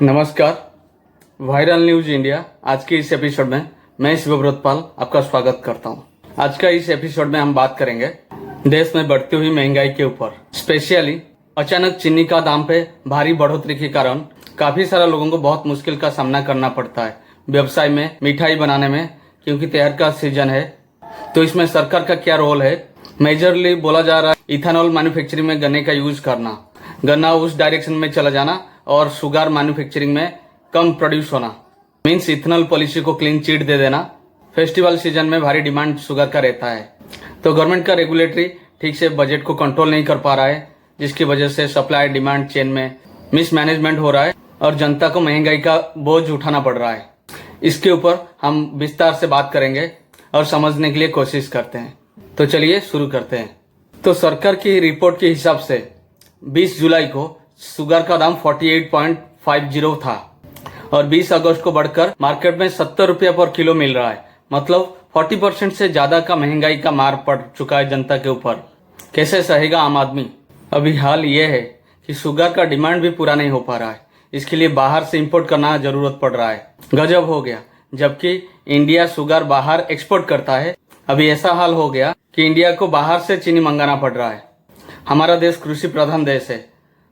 नमस्कार। Viral news India आज के इस एपिसोड में मैं शिवव्रतपाल आपका स्वागत करता हूं। आज का इस एपिसोड में हम बात करेंगे देश में बढ़ती हुई महंगाई के ऊपर। स्पेशली अचानक चीनी का दाम पे भारी बढ़ोतरी के कारण काफी सारे लोगों को बहुत मुश्किल का सामना करना पड़ता है व्यवसाय में, मिठाई बनाने में, क्योंकि त्योहार का सीजन है। तो इसमें सरकार का क्या रोल है? मेजरली बोला जा रहा है इथेनॉल मैन्युफैक्चरिंग में गन्ने का यूज करना, गन्ना उस डायरेक्शन में चला जाना और शुगर मैन्युफैक्चरिंग में कम प्रोड्यूस होना, मीन्स इथेनॉल पॉलिसी को क्लीन चिट दे देना। फेस्टिवल सीजन में भारी डिमांड शुगर का रहता है, तो गवर्नमेंट का रेगुलेटरी ठीक से बजट को कंट्रोल नहीं कर पा रहा है, जिसकी वजह से सप्लाई डिमांड चेन में मिसमैनेजमेंट हो रहा है और जनता को महंगाई का बोझ उठाना पड़ रहा है। इसके ऊपर हम विस्तार से बात करेंगे और समझने के लिए कोशिश करते हैं। तो चलिए शुरू करते हैं। तो सरकार की रिपोर्ट के हिसाब से 20 जुलाई को शुगर का दाम 48.50 था और 20 अगस्त को बढ़कर मार्केट में 70 रुपया पर किलो मिल रहा है। मतलब 40% से ज्यादा का महंगाई का मार पड़ चुका है जनता के ऊपर। कैसे सहेगा आम आदमी? अभी हाल ये है कि शुगर का डिमांड भी पूरा नहीं हो पा रहा है, इसके लिए बाहर से इंपोर्ट करना जरूरत पड़ रहा है। गजब हो गया, जबकि इंडिया शुगर बाहर एक्सपोर्ट करता है। अभी ऐसा हाल हो गया कि इंडिया को बाहर से चीनी मंगाना पड़ रहा है। हमारा देश कृषि प्रधान देश है,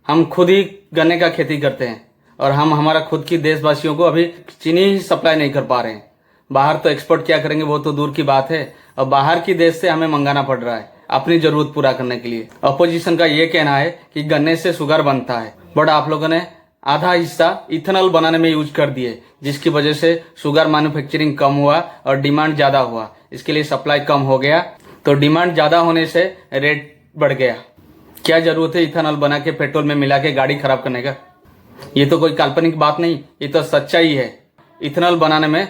हम खुद ही गन्ने का खेती करते हैं और हम हमारा खुद की देशवासियों को अभी चीनी ही सप्लाई नहीं कर पा रहे हैं। बाहर तो एक्सपोर्ट क्या करेंगे वो तो दूर की बात है, और बाहर की देश से हमें मंगाना पड़ रहा है अपनी जरूरत पूरा करने के लिए। अपोजिशन का ये कहना है कि गन्ने से शुगर बनता है, बट आप लोगों ने आधा हिस्सा इथेनॉल बनाने में यूज कर दिए, जिसकी वजह से शुगर मैन्युफैक्चरिंग कम हुआ और डिमांड ज्यादा हुआ। इसके लिए सप्लाई कम हो गया, तो डिमांड ज्यादा होने से रेट बढ़ गया। क्या जरूरत है इथेनॉल बना के पेट्रोल में मिला के गाड़ी खराब करने का? ये तो कोई काल्पनिक बात नहीं, ये तो सच्चाई है। इथेनॉल बनाने में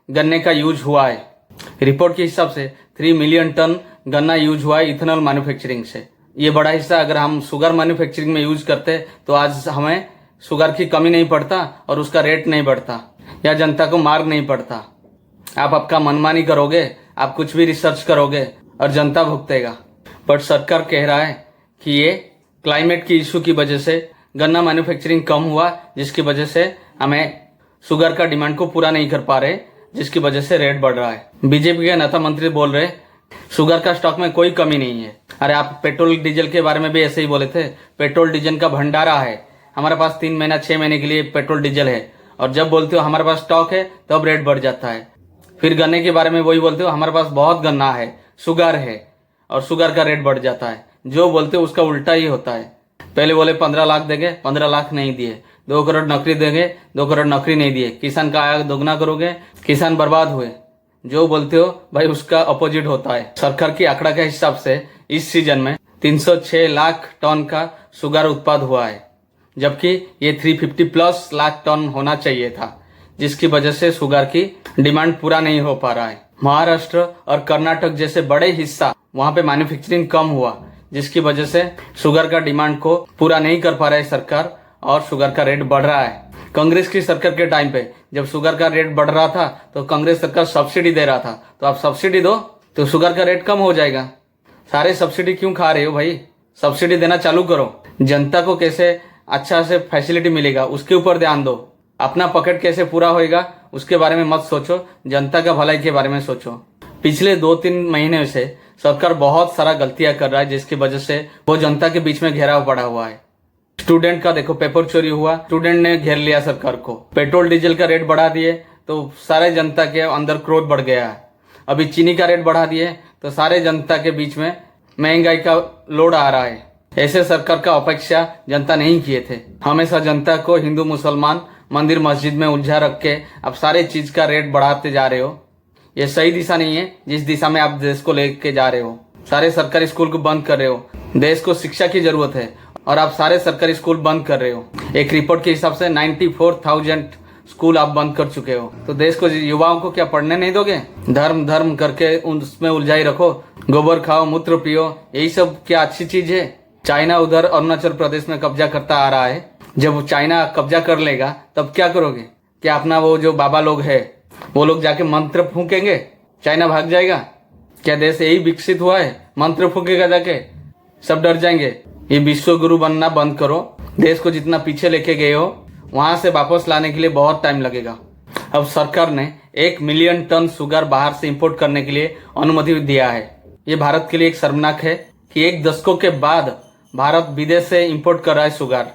गन्ने का यूज हुआ है। रिपोर्ट के हिसाब से 3 मिलियन टन गन्ना यूज हुआ है इथेनॉल मैन्युफैक्चरिंग से। ये बड़ा हिस्सा अगर हम शुगर मैन्युफैक्चरिंग में यूज करते तो आज हमें शुगर की कमी नहीं पड़ता और उसका रेट नहीं बढ़ता या जनता को मार नहीं पड़ता। आप आपका मनमानी करोगे, आप कुछ भी रिसर्च करोगे और जनता भुगतेगा। बट सरकार कह रहा है कि ये क्लाइमेट की इशू की वजह से गन्ना मैन्युफैक्चरिंग कम हुआ, जिसकी वजह से हमें शुगर का डिमांड को पूरा नहीं कर पा रहे, जिसकी वजह से रेट बढ़ रहा है। बीजेपी के नेता मंत्री बोल रहे शुगर का स्टॉक में कोई कमी नहीं है। अरे आप पेट्रोल डीजल के बारे में भी ऐसे ही बोले थे, पेट्रोल डीजल का भंडारा है, हमारे पास 3 महीना 6 महीने के लिए पेट्रोल डीजल है, और जब बोलते हो हमारे पास स्टॉक है तब रेट बढ़ जाता है। फिर गन्ने के बारे में वही बोलते हो हमारे पास बहुत गन्ना है, शुगर है, और शुगर का रेट बढ़ जाता है। जो बोलते हो उसका उल्टा ही होता है। पहले बोले 15 लाख देंगे, 15 लाख नहीं दिए। 2 करोड़ नौकरी देंगे, 2 करोड़ नौकरी नहीं दिए। किसान का आय दोगुना करोगे, किसान बर्बाद हुए। जो बोलते हो भाई उसका अपोजिट होता है। सरकार की आंकड़ा के हिसाब से इस सीजन में 306 लाख टन का शुगर उत्पाद हुआ है, जबकि ये 350 प्लस लाख टन होना चाहिए था, जिसकी वजह से शुगर की डिमांड पूरा नहीं हो पा रहा है। महाराष्ट्र और कर्नाटक जैसे बड़े हिस्सा वहां पे मैन्युफैक्चरिंग कम हुआ, जिसकी वजह से शुगर का डिमांड को पूरा नहीं कर पा रहा है सरकार, और शुगर का रेट बढ़ रहा है। कांग्रेस की सरकार के टाइम पे जब शुगर का रेट बढ़ रहा था तो कांग्रेस सरकार सब्सिडी दे रहा था, तो आप सब्सिडी दो तो शुगर का रेट कम हो जाएगा। सारे सब्सिडी क्यों खा रहे हो भाई? सब्सिडी देना चालू करो। जनता को कैसे अच्छा से फैसिलिटी मिलेगा उसके ऊपर ध्यान दो। अपना पॉकेट कैसे पूरा होएगा उसके बारे में मत सोचो, जनता का भलाई के बारे में सोचो। पिछले 2-3 महीने से सरकार बहुत सारा गलतियां कर रहा है, जिसकी वजह से वो जनता के बीच में घेराव पड़ा हुआ है। स्टूडेंट का देखो, पेपर चोरी हुआ, स्टूडेंट ने घेर लिया सरकार को। पेट्रोल डीजल का रेट बढ़ा दिए तो सारे जनता के अंदर क्रोध बढ़ गया है। अभी चीनी का रेट बढ़ा दिए तो सारे जनता के बीच में महंगाई का लोड आ रहा है। ऐसे सरकार का अपेक्षा जनता नहीं किए थे। हमेशा जनता को हिंदू मुसलमान मंदिर मस्जिद में उलझा रख के आप सारे चीज का रेट बढ़ाते जा रहे हो। ये सही दिशा नहीं है जिस दिशा में आप देश को लेके जा रहे हो। सारे सरकारी स्कूल को बंद कर रहे हो। देश को शिक्षा की जरूरत है और आप सारे सरकारी स्कूल बंद कर रहे हो। एक रिपोर्ट के हिसाब से 94,000 स्कूल आप बंद कर चुके हो। तो देश को, युवाओं को क्या पढ़ने नहीं दोगे? धर्म धर्म करके उसमें उलझाई रखो। गोबर खाओ, मूत्र पियो, यही सब क्या अच्छी चीज है? चाइना उधर अरुणाचल प्रदेश में कब्जा करता आ रहा है। जब चाइना कब्जा कर लेगा तब क्या करोगे? क्या अपना वो जो बाबा लोग है वो लोग जाके मंत्र फूकेंगे, चाइना भाग जाएगा? क्या देश यही विकसित हुआ है? मंत्र फूकेगा जाके, सब डर जाएंगे। ये विश्व गुरु बनना बंद करो। देश को जितना पीछे लेके गए हो वहां से वापस लाने के लिए बहुत टाइम लगेगा। अब सरकार ने 1 मिलियन टन शुगर बाहर से इंपोर्ट करने के लिए अनुमति दिया है। ये भारत के लिए एक शर्मनाक है कि एक दशकों के बाद भारत विदेश से इंपोर्ट कर रहा है शुगर।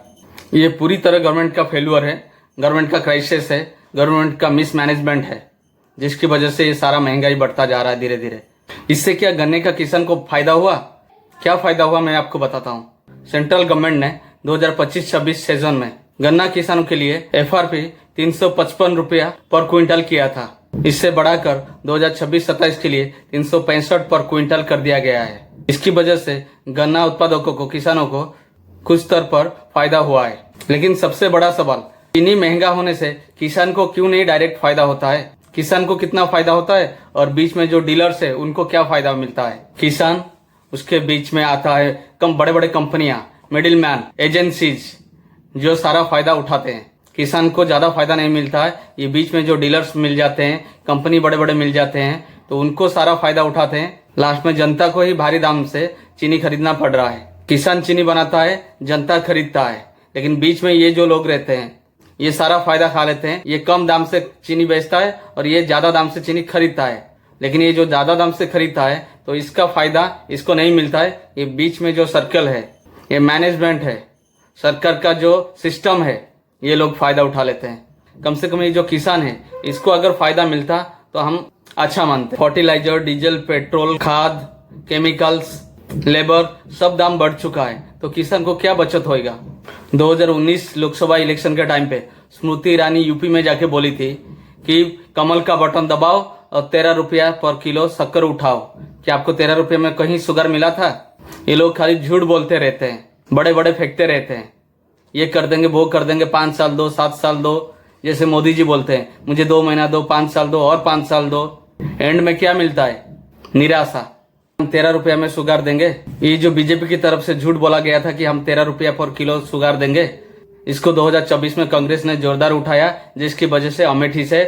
ये पूरी तरह गवर्नमेंट का फेल्यूर है, गवर्नमेंट का क्राइसिस है, गवर्नमेंट का मिसमैनेजमेंट है, जिसकी वजह से ये सारा महंगाई बढ़ता जा रहा है धीरे धीरे। इससे क्या गन्ने का किसान को फायदा हुआ? क्या फायदा हुआ मैं आपको बताता हूँ। सेंट्रल गवर्नमेंट ने 2025-26 सीजन में गन्ना किसानों के लिए FRP 355 रुपया पर क्विंटल किया था। इससे बढ़ाकर 2026-27 के लिए 365 पर क्विंटल कर दिया गया है। इसकी वजह से गन्ना उत्पादकों को, किसानों को कुछ स्तर पर फायदा हुआ है। लेकिन सबसे बड़ा सवाल, चीनी महंगा होने से किसान को क्यों नहीं डायरेक्ट फायदा होता है? किसान को कितना फायदा होता है और बीच में जो डीलर्स है उनको क्या फायदा मिलता है? किसान, उसके बीच में आता है कम बड़े बड़े कंपनियां, मिडिल मैन, एजेंसीज, जो सारा फायदा उठाते हैं। किसान को ज्यादा फायदा नहीं मिलता है। ये बीच में जो डीलर्स मिल जाते हैं, कंपनी बड़े बड़े मिल जाते हैं, तो उनको सारा फायदा उठाते हैं। लास्ट में जनता को ही भारी दाम से चीनी खरीदना पड़ रहा है। किसान चीनी बनाता है, जनता खरीदता है, लेकिन बीच में ये जो लोग रहते हैं ये सारा फायदा खा लेते हैं। ये कम दाम से चीनी बेचता है और ये ज्यादा दाम से चीनी खरीदता है, लेकिन ये जो ज्यादा दाम से खरीदता है तो इसका फायदा इसको नहीं मिलता है। ये बीच में जो सर्कल है, ये मैनेजमेंट है, सरकार का जो सिस्टम है, ये लोग फायदा उठा लेते हैं। कम से कम ये जो किसान है इसको अगर फायदा मिलता तो हम अच्छा मानते। फर्टिलाइजर, डीजल, पेट्रोल, खाद, केमिकल्स, लेबर सब दाम बढ़ चुका है, तो किसान को क्या बचत होएगा? 2019 लोकसभा इलेक्शन के टाइम पे स्मृति ईरानी यूपी में जाके बोली थी कि कमल का बटन दबाओ और 13 रुपया पर किलो शक्कर उठाओ। क्या आपको 13 रुपये में कहीं शुगर मिला था? ये लोग खाली झूठ बोलते रहते हैं, बड़े बड़े फेंकते रहते हैं। ये कर देंगे, वो कर देंगे, 5 साल दो, 7 साल दो, जैसे मोदी जी बोलते हैं मुझे 2 महीना दो, 5 साल दो और 5 साल दो। एंड में क्या मिलता है? निराशा। हम 13 रुपया में शुगर देंगे। ये जो बीजेपी की तरफ से झूठ बोला गया था कि हम 13 रुपया पर किलो शुगर देंगे, इसको 2024 में कांग्रेस ने जोरदार उठाया, जिसकी वजह से अमेठी से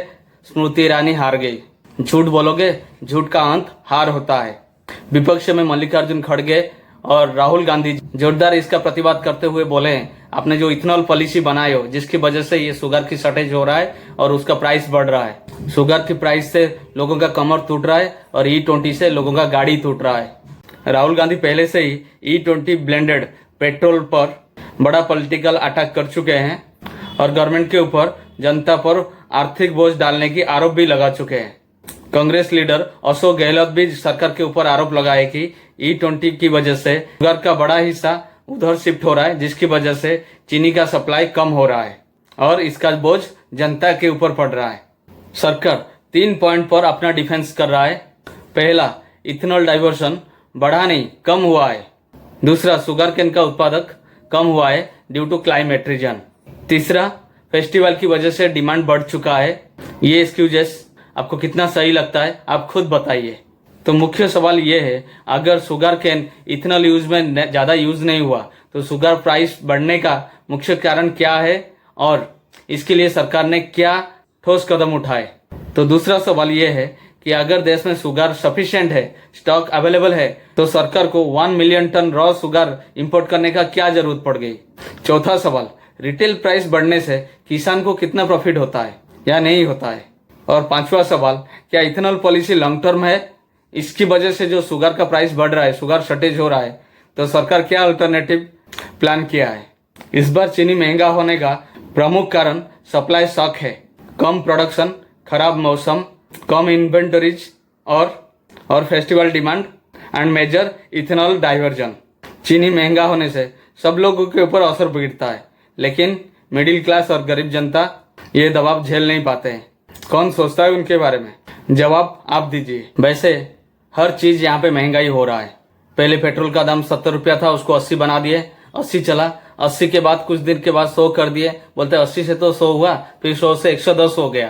स्मृति ईरानी हार गई। झूठ बोलोगे, झूठ का अंत हार होता है। विपक्ष में मल्लिकार्जुन खड़गे और राहुल गांधी जोरदार इसका प्रतिवाद करते हुए बोले आपने जो इथेनॉल पॉलिसी बनाई हो, जिसकी वजह से ये शुगर की शॉर्टेज हो रहा है और उसका प्राइस बढ़ रहा है। शुगर की प्राइस से लोगों का कमर टूट रहा है और E20 से लोगों का गाड़ी टूट रहा है। राहुल गांधी पहले से ही E20 ब्लेंडेड पेट्रोल पर बड़ा पॉलिटिकल अटैक कर चुके हैं और गवर्नमेंट के ऊपर, जनता पर आर्थिक बोझ डालने की आरोप भी लगा चुके हैं। कांग्रेस लीडर अशोक गहलोत भी सरकार के ऊपर आरोप लगाए कि E20 की वजह से शुगर का बड़ा हिस्सा उधर शिफ्ट हो रहा है, जिसकी वजह से चीनी का सप्लाई कम हो रहा है और इसका बोझ जनता के ऊपर पड़ रहा है। सरकार 3 पॉइंट पर अपना डिफेंस कर रहा है। पहला, इथेनॉल डाइवर्शन बढ़ा नहीं, कम हुआ है। दूसरा, शुगर केन का उत्पादक कम हुआ है ड्यू टू क्लाइमेट रीजन। तीसरा, फेस्टिवल की वजह से डिमांड बढ़ चुका है। ये एक्सक्यूजेस आपको कितना सही लगता है, आप खुद बताइए। तो मुख्य सवाल ये है, अगर शुगर केन इथेनॉल यूज में ज्यादा यूज नहीं हुआ तो शुगर प्राइस बढ़ने का मुख्य कारण क्या है और इसके लिए सरकार ने क्या ठोस कदम उठाए? तो दूसरा सवाल ये है कि अगर देश में शुगर सफिशिएंट है, स्टॉक अवेलेबल है, तो सरकार को 1 million ton raw sugar import करने का क्या जरूरत पड़ गई? चौथा सवाल, रिटेल प्राइस बढ़ने से किसान को कितना प्रॉफिट होता है या नहीं होता है? और पांचवा सवाल, क्या इथेनॉल पॉलिसी लॉन्ग टर्म है? इसकी वजह से जो शुगर का प्राइस बढ़ रहा है, शुगर शॉर्टेज हो रहा है, तो सरकार क्या अल्टरनेटिव प्लान किया है? इस बार चीनी महंगा होने का प्रमुख कारण सप्लाई शॉक है। कम प्रोडक्शन, खराब मौसम, कम इन्वेंटरीज और festival demand and major ethanol diversion. चीनी महंगा होने से सब लोगों के ऊपर असर पड़ता है, लेकिन मिडिल क्लास और गरीब जनता ये दबाव झेल नहीं पाते हैं। कौन सोचता है उनके बारे में? जवाब आप दीजिए। वैसे हर चीज यहाँ पे महंगाई हो रहा है। पहले पेट्रोल का दाम 70 रुपया था, उसको 80 बना दिए, 80 चला। 80 के बाद कुछ दिन के बाद 100 कर दिए, बोलते 80 से तो 100 हुआ, फिर 100 से 110 हो गया,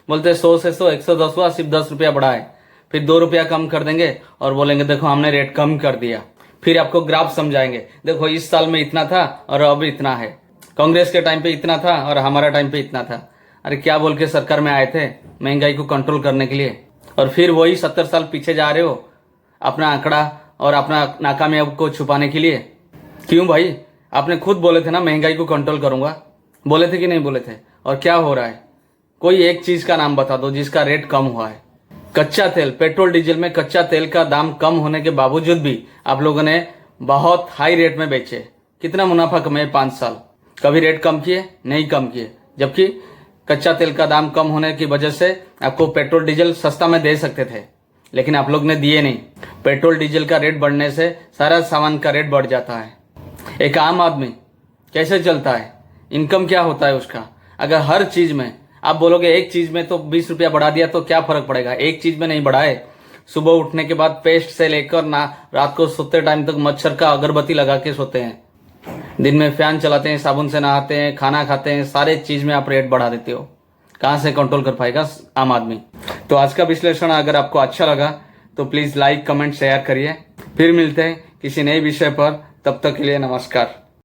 बोलते 100 से 100 110 हुआ, सिर्फ 10 रुपया बढ़ाए, फिर 2 रुपया कम कर देंगे और बोलेंगे देखो हमने रेट कम कर दिया। फिर आपको ग्राफ समझाएंगे, देखो इस साल में इतना था और अब इतना है, कांग्रेस के टाइम पे इतना था और हमारा टाइम पे इतना था। अरे क्या बोल के सरकार में आए थे? महंगाई को कंट्रोल करने के लिए, और फिर वही 70 साल पीछे जा रहे हो अपना आंकड़ा और अपना नाकामयाब को छुपाने के लिए। क्यों भाई? आपने खुद बोले थे ना महंगाई को कंट्रोल करूंगा, बोले थे कि नहीं बोले थे? और क्या हो रहा है? कोई एक चीज का नाम बता दो जिसका रेट कम हुआ है। कच्चा तेल, पेट्रोल डीजल में कच्चा तेल का दाम कम होने के बावजूद भी आप लोगों ने बहुत हाई रेट में बेचे। कितना मुनाफा कमाए 5 साल? कभी रेट कम किए? नहीं कम किए। जबकि कच्चा तेल का दाम कम होने की वजह से आपको पेट्रोल डीजल सस्ता में दे सकते थे, लेकिन आप लोग ने दिए नहीं। पेट्रोल डीजल का रेट बढ़ने से सारा सामान का रेट बढ़ जाता है। एक आम आदमी कैसे चलता है? इनकम क्या होता है उसका? अगर हर चीज में आप बोलोगे एक चीज में तो 20 रुपया बढ़ा दिया तो क्या फर्क पड़ेगा? एक चीज में नहीं बढ़ाए। सुबह उठने के बाद पेस्ट से लेकर ना रात को सोते टाइम तक मच्छर का अगरबत्ती लगा के सोते हैं। दिन में फैन चलाते हैं, साबुन से नहाते हैं, खाना खाते हैं, सारे चीज में आप रेट बढ़ा देते हो। कहां से कंट्रोल कर पाएगा आम आदमी? तो आज का विश्लेषण अगर आपको अच्छा लगा तो प्लीज लाइक, कमेंट, शेयर करिए। फिर मिलते हैं किसी नए विषय पर। तब तक के लिए नमस्कार।